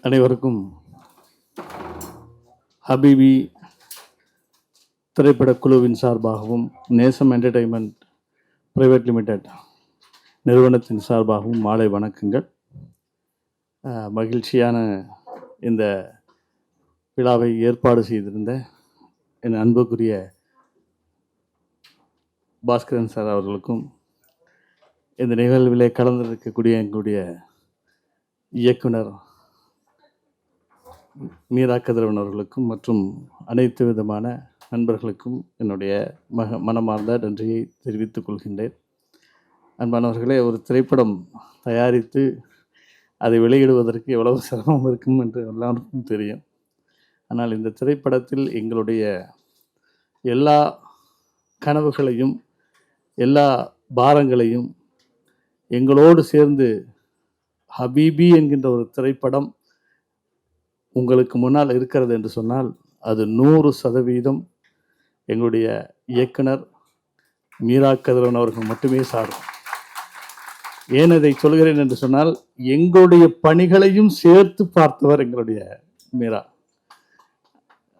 அனைவருக்கும் ஹபீபி திரைப்படக் குழுவின் சார்பாகவும் நேசம் என்டர்டெயின்மெண்ட் பிரைவேட் லிமிடெட் நிறுவனத்தின் சார்பாகவும் மாலை வணக்கங்கள். மகிழ்ச்சியான இந்த விழாவை ஏற்பாடு செய்திருந்த என் அன்புக்குரிய பாஸ்கரன் சார் அவர்களுக்கும், இந்த நிகழ்விலே கலந்திருக்கக்கூடிய எங்களுடைய இயக்குனர் மீரா கதிரவன் அவர்களுக்கும் மற்றும் அனைத்து விதமான நண்பர்களுக்கும் என்னுடைய மனமார்ந்த நன்றியை தெரிவித்துக் கொள்கின்றேன். அன்பானவர்களே, ஒரு திரைப்படம் தயாரித்து அதை வெளியிடுவதற்கு எவ்வளவு சிரமம் இருக்கும் என்று எல்லாருக்கும் தெரியும். ஆனால் இந்த திரைப்படத்தில் எங்களுடைய எல்லா கனவுகளையும் எல்லா பாரங்களையும் எங்களோடு சேர்ந்து ஹபீபி என்கின்ற ஒரு திரைப்படம் உங்களுக்கு முன்னால் இருக்கிறது என்று சொன்னால் அது 100% எங்களுடைய இயக்குனர் மீரா கதிரவன் அவர்கள் மட்டுமே சாரும். ஏன் இதை சொல்கிறேன் என்று சொன்னால், எங்களுடைய பணிகளையும் சேர்த்து பார்த்தவர் எங்களுடைய மீரா.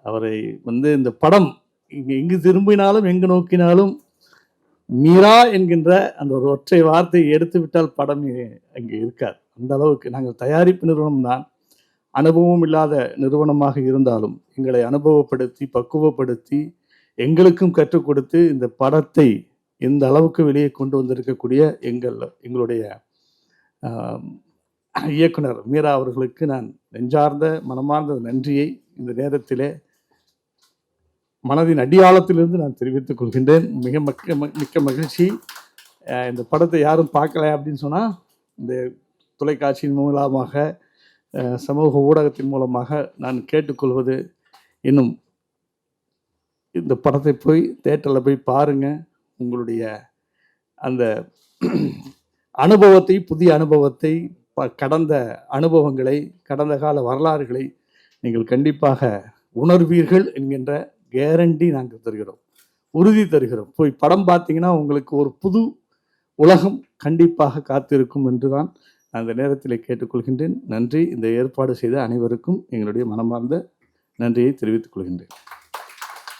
அவரை இந்த படம் எங்கு திரும்பினாலும் எங்கு நோக்கினாலும் மீரா என்கின்ற அந்த ஒரு ஒற்றை வார்த்தையை எடுத்து விட்டால் படம் அங்கே இருக்காது. அந்த அளவுக்கு நாங்கள் தயாரிப்பு நிறுவனம் தான், அனுபவம் இல்லாத நிறுவனமாக இருந்தாலும் எங்களை அனுபவப்படுத்தி பக்குவப்படுத்தி எங்களுக்கும் கற்றுக் கொடுத்து இந்த படத்தை இந்த அளவுக்கு வெளியே கொண்டு வந்திருக்கக்கூடிய எங்களுடைய இயக்குனர் மீரா அவர்களுக்கு நான் நெஞ்சார்ந்த மனமார்ந்த நன்றியை இந்த நேரத்திலே மனதின் அடியாளத்திலிருந்து நான் தெரிவித்துக் கொள்கின்றேன். மிக்க மகிழ்ச்சி. இந்த படத்தை யாரும் பார்க்கல அப்படின்னு சொன்னால், இந்த தொலைக்காட்சியின் மூலமாக சமூக ஊடகத்தின் மூலமாக நான் கேட்டுக்கொள்வது, இன்னும் இந்த படத்தை போய் தியேட்டரில் போய் பாருங்கள். உங்களுடைய அந்த அனுபவத்தை, புதிய அனுபவத்தை, கடந்த அனுபவங்களை, கடந்த கால வரலாறுகளை நீங்கள் கண்டிப்பாக உணர்வீர்கள் என்கின்ற கேரண்டி நாங்கள் தருகிறோம், உறுதி தருகிறோம். போய் படம் பார்த்தீங்கன்னா உங்களுக்கு ஒரு புது உலகம் கண்டிப்பாக காத்திருக்கும் என்றுதான் நான் இந்த நேரத்தில் கேட்டுக்கொள்கின்றேன். நன்றி. இந்த ஏற்பாடு செய்த அனைவருக்கும் எங்களுடைய மனமார்ந்த நன்றியை தெரிவித்துக் கொள்கின்றேன்.